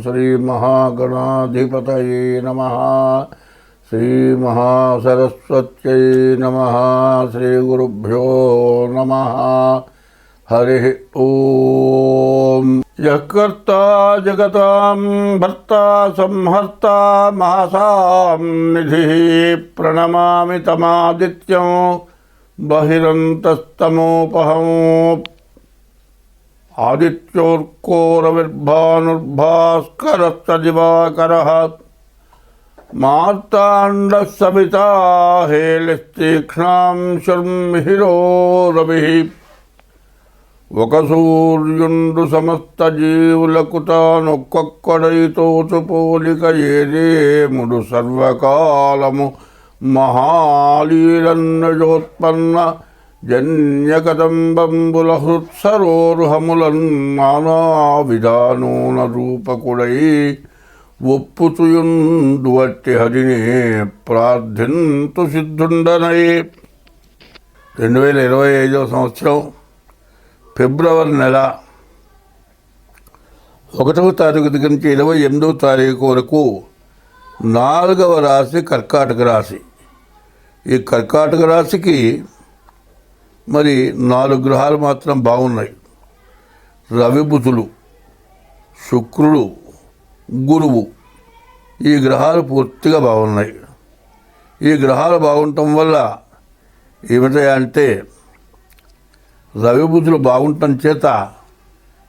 श्रीमहागणाधिपतये नमः। श्रीमहासरस्वत्यै नमः। श्रीगुरुभ्यो नमः। हरिः ॐ। यः कर्ता जगतां भर्ता संहर्ता महासां निधिः प्रणमामि तमादित्यं बहिरन्तस्तमोपहम्। आदित्योर्कोरविर्भानुर्भास्करश्च मार्ताण्डः सविता हेलिस्तीक्ष्णां शर्मिहिरो रविः। ఒక సూర్యుండు సమస్త జీవులకు తానొక్కొక్కడైతోచు పోలిక ఏదేముడు సర్వకాలము మహాలీలన్నజోత్పన్న జన్యకదంబంబుల హృత్సరోరుహములన్ నానా విధానూన రూపకుడై ఒప్పుచుయుండు వట్టి హరినే ప్రార్థింతు సిద్ధుండనై. 2025 సంవత్సరం ఫిబ్రవరి నెల 1వ తారీఖు దగ్గర నుంచి 28వ తారీఖు వరకు 4వ రాశి కర్కాటక రాశి. ఈ కర్కాటక రాశికి మరి 4 గ్రహాలు మాత్రం బాగున్నాయి. రవి, బుధులు, శుక్రుడు, గురువు, ఈ గ్రహాలు పూర్తిగా బాగున్నాయి. ఈ గ్రహాలు బాగుండటం వల్ల ఏమిటంటే రవి, బుధులు బాగుండటం చేత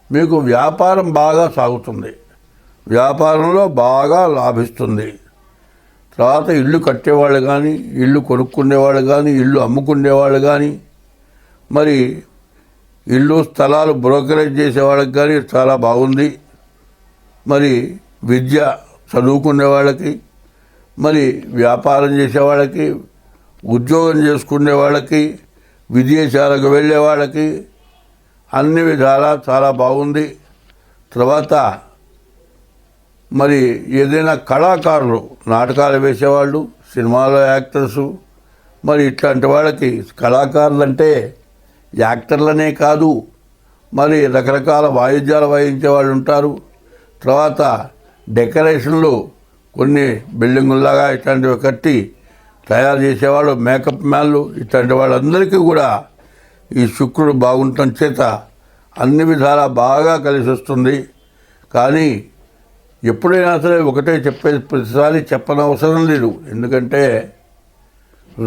మీకు వ్యాపారం బాగా సాగుతుంది, వ్యాపారంలో బాగా లాభిస్తుంది. తర్వాత ఇల్లు కట్టేవాళ్ళు కానీ, ఇల్లు కొనుక్కునేవాళ్ళు కానీ, ఇల్లు అమ్ముకునేవాళ్ళు కానీ, మరి ఇల్లు స్థలాలు బ్రోకరేజ్ చేసేవాళ్ళకి కానీ చాలా బాగుంది. మరి విద్య చదువుకునే వాళ్ళకి, మరి వ్యాపారం చేసేవాళ్ళకి, ఉద్యోగం చేసుకునే వాళ్ళకి, విదేశాలకు వెళ్ళే వాళ్ళకి అన్ని విధాలా చాలా బాగుంది. తర్వాత మరి ఏదైనా కళాకారులు, నాటకాలు వేసేవాళ్ళు, సినిమాలో యాక్టర్సు, మరి ఇట్లాంటి వాళ్ళకి కళాకారులు అంటే యాక్టర్లనే కాదు, మరి రకరకాల వాయిద్యాలు వాయించే వాళ్ళు ఉంటారు. తర్వాత డెకరేషన్లు కొన్ని బిల్డింగుల్లాగా ఇట్లాంటివి కట్టి తయారు చేసేవాళ్ళు, మేకప్ మ్యాన్లు, ఇట్లాంటి వాళ్ళందరికీ కూడా ఈ శుక్రుడు బాగుండటం చేత అన్ని విధాలా బాగా కలిసి వస్తుంది. కానీ ఎప్పుడైనా సరే ఒకటే చెప్పేది, ప్రతిసారి చెప్పనవసరం లేదు. ఎందుకంటే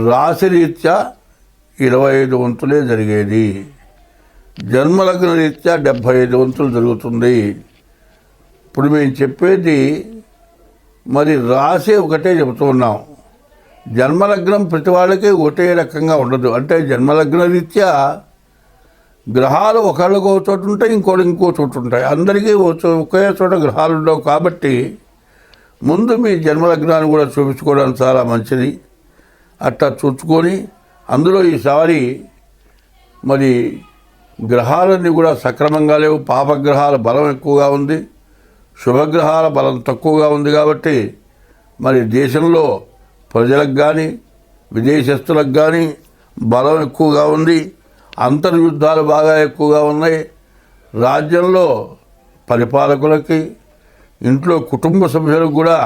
రాశిరీత్యా 25 వంతులే జరిగేది, జన్మలగ్న రీత్యా 75 వంతులు జరుగుతుంది. ఇప్పుడు మేము చెప్పేది మరి రాశి ఒకటే చెబుతున్నాం. జన్మలగ్నం ప్రతి వాళ్ళకి ఒకటే రకంగా ఉండదు. అంటే జన్మలగ్న రీత్యా గ్రహాలు ఒకళ్ళకి ఒక చోటు ఉంటాయి, ఇంకో చోటు ఉంటాయి. అందరికీ ఒకే చోట గ్రహాలు ఉండవు. కాబట్టి ముందు మీ జన్మలగ్నాన్ని కూడా చూపించుకోవడానికి చాలా మంచిది. అట్లా చూసుకొని అందులో ఈసారి మరి గ్రహాలన్నీ కూడా సక్రమంగా లేవు. పాపగ్రహాల బలం ఎక్కువగా ఉంది, శుభగ్రహాల బలం తక్కువగా ఉంది. కాబట్టి మరి దేశంలో ప్రజలకు కానీ విదేశస్తులకు కానీ బలం ఎక్కువగా ఉంది. అంతర్యుద్ధాలు బాగా ఎక్కువగా ఉన్నాయి. రాజ్యంలో పరిపాలకులకి, ఇంట్లో కుటుంబ సభ్యులకు కూడా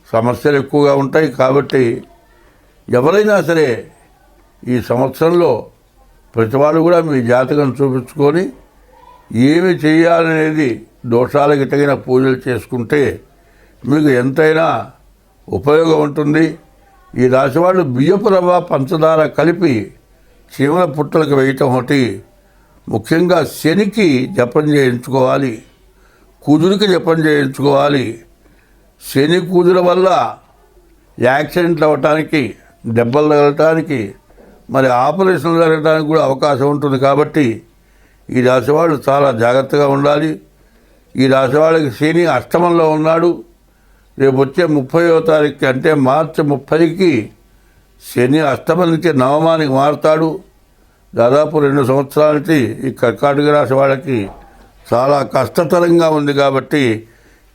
సమస్యలు ఎక్కువగా ఉంటాయి. కాబట్టి ఎవరైనా సరే ఈ సంవత్సరంలో ప్రతివాళ్ళు కూడా మీ జాతకం చూపించుకొని ఏమి చేయాలనేది, దోషాలకి తగిన పూజలు చేసుకుంటే మీకు ఎంతైనా ఉపయోగం ఉంటుంది. ఈ రాశివాళ్ళు బియ్యపు రవ్వ, పంచదార కలిపి చీమల పుట్టలకు వేయటం ఒకటి. ముఖ్యంగా శనికి జపం చేయించుకోవాలి, కుజుడికి జపం చేయించుకోవాలి. శని కుజుల వల్ల యాక్సిడెంట్లు అవ్వటానికి, దెబ్బలు తగలటానికి, మరి ఆపరేషన్లు జరగడానికి కూడా అవకాశం ఉంటుంది. కాబట్టి ఈ రాశివాళ్ళు చాలా జాగ్రత్తగా ఉండాలి. ఈ రాశివాళ్ళకి శని అష్టమంలో ఉన్నాడు. రేపు వచ్చే 30వ తారీఖుకి, అంటే మార్చి 30కి శని అష్టమం నుంచి నవమానికి మారుతాడు. దాదాపు 2 సంవత్సరాల నుంచి ఈ కర్కాటక రాశి వాళ్ళకి చాలా కష్టతరంగా ఉంది. కాబట్టి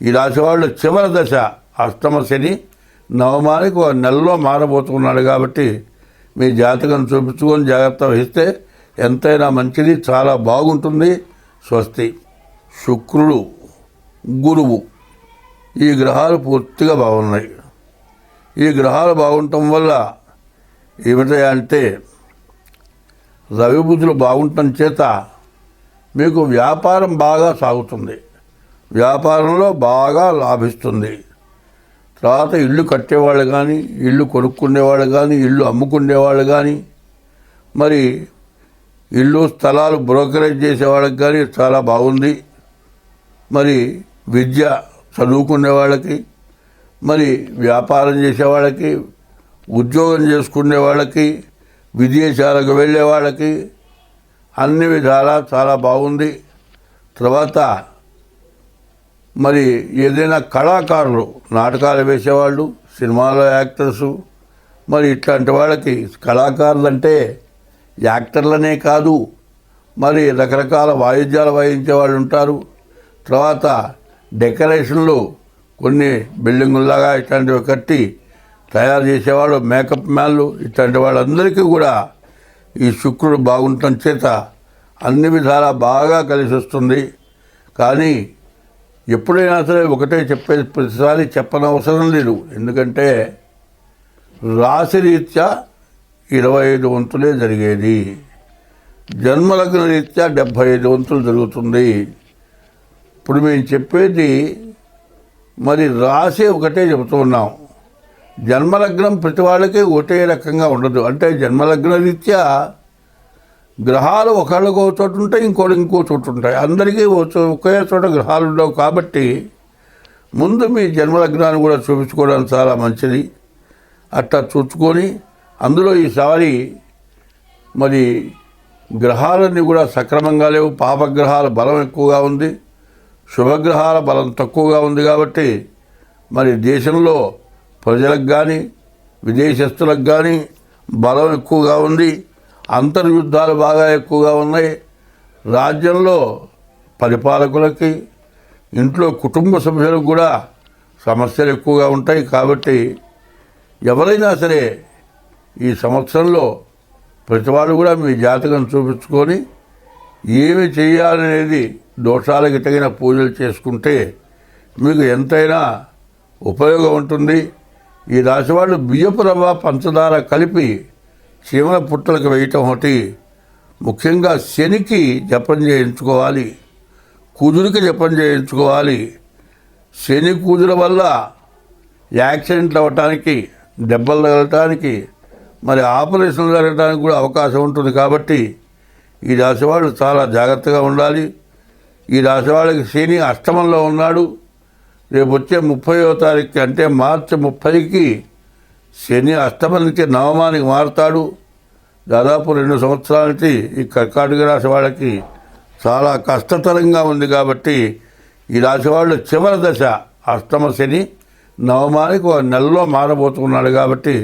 ఈ రాశి వాళ్ళు చివరి దశ అష్టమ శని నవమానికి 1 నెలలో మారబోతున్నాడు. కాబట్టి మీ జాతకం చూపించుకొని జాగ్రత్త వహిస్తే ఎంతైనా మంచిది, చాలా బాగుంటుంది. స్వస్తి. శుక్రుడు, గురువు ఈ గ్రహాలు పూర్తిగా బాగున్నాయి. ఈ గ్రహాలు బాగుండటం వల్ల ఏమిటంటే రవి బుధులు బాగుండటం చేత మీకు వ్యాపారం బాగా సాగుతుంది, వ్యాపారంలో బాగా లాభిస్తుంది. తర్వాత ఇల్లు కట్టేవాళ్ళు కానీ, ఇల్లు కొనుక్కునేవాళ్ళు కానీ, ఇల్లు అమ్ముకునేవాళ్ళు కానీ, మరి ఇల్లు స్థలాలు బ్రోకరేజ్ చేసేవాళ్ళకి కానీ చాలా బాగుంది. మరి విద్య చదువుకునే వాళ్ళకి, మరి వ్యాపారం చేసేవాళ్ళకి, ఉద్యోగం చేసుకునే వాళ్ళకి, విదేశాలకు వెళ్ళే వాళ్ళకి అన్ని విధాలా చాలా బాగుంది. తర్వాత మరి ఏదైనా కళాకారులు, నాటకాలు వేసేవాళ్ళు, సినిమాలో యాక్టర్సు, మరి ఇట్లాంటి వాళ్ళకి కళాకారులు అంటే యాక్టర్లనే కాదు, మరి రకరకాల వాయిద్యాలు వాయించే వాళ్ళు ఉంటారు. తర్వాత డెకరేషన్లు కొన్ని బిల్డింగుల్లాగా ఇట్లాంటివి కట్టి తయారు చేసేవాళ్ళు, మేకప్ మ్యాన్లు, ఇట్లాంటి వాళ్ళందరికీ కూడా ఈ శుక్రుడు బాగుండటం చేత అన్ని విధాలా బాగా కలిసి వస్తుంది. కానీ ఎప్పుడైనా సరే ఒకటే చెప్పేది, ప్రతిసారి చెప్పనవసరం లేదు. ఎందుకంటే రాశిరీత్యా 25 వంతులే జరిగేది, జన్మలగ్న రీత్యా 75 వంతులు జరుగుతుంది. ఇప్పుడు మేము చెప్పేది మరి రాశి ఒకటే చెబుతున్నాం. జన్మలగ్నం ప్రతి వాళ్ళకి ఒకటే రకంగా ఉండదు. అంటే జన్మలగ్న రీత్యా గ్రహాలు ఒకళ్ళకు ఒక చోటు ఉంటాయి, ఇంకో చోటు ఉంటాయి. అందరికీ ఒకే చోట గ్రహాలు ఉండవు. కాబట్టి ముందు మీ జన్మలగ్నాన్ని కూడా చూపించుకోవడం చాలా మంచిది. అట్లా చూసుకొని అందులో ఈసారి మరి గ్రహాలన్నీ కూడా సక్రమంగా లేవు. పాపగ్రహాల బలం ఎక్కువగా ఉంది, శుభగ్రహాల బలం తక్కువగా ఉంది. కాబట్టి మరి దేశంలో ప్రజలకు కానీ విదేశస్తులకు కానీ బలం ఎక్కువగా ఉంది. అంతర్యుద్ధాలు బాగా ఎక్కువగా ఉన్నాయి. రాజ్యంలో పరిపాలకులకి, ఇంట్లో కుటుంబ సభ్యులకు కూడా సమస్యలు ఎక్కువగా ఉంటాయి. కాబట్టి ఎవరైనా సరే ఈ సంవత్సరంలో ప్రతివాడు కూడా మీ జాతకం చూపించుకొని ఏమి చేయాలనేది, దోషాలకి తగిన పూజలు చేసుకుంటే మీకు ఎంతైనా ఉపయోగం ఉంటుంది. ఈ రాశివాళ్ళు బియ్యపు రవ్వ, పంచదార కలిపి చీమల పుట్టలకు వేయటం ఒకటి. ముఖ్యంగా శనికి జపం చేయించుకోవాలి, కుజుడికి జపం చేయించుకోవాలి. శని కుజుల వల్ల యాక్సిడెంట్లు అవ్వటానికి, దెబ్బలు తగలటానికి, మరి ఆపరేషన్లు జరగడానికి కూడా అవకాశం ఉంటుంది. కాబట్టి ఈ రాశివాళ్ళు చాలా జాగ్రత్తగా ఉండాలి. ఈ రాశివాళ్ళకి శని అష్టమంలో ఉన్నాడు. రేపు వచ్చే 30వ తారీఖుకి, అంటే మార్చి 30కి శని అష్టమం నుంచి నవమానికి మారుతాడు. దాదాపు 2 సంవత్సరాల నుంచి ఈ కర్కాటక రాశి వాళ్ళకి చాలా కష్టతరంగా ఉంది. కాబట్టి ఈ రాశి వాళ్ళు చివరి దశ అష్టమ శని నవమానికి 1 నెలలో మారబోతున్నాడు. కాబట్టి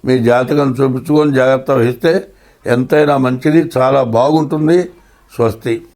మీ జాతకం చూపించుకొని జాగ్రత్త వహిస్తే ఎంతైనా మంచిది, చాలా బాగుంటుంది. స్వస్తి.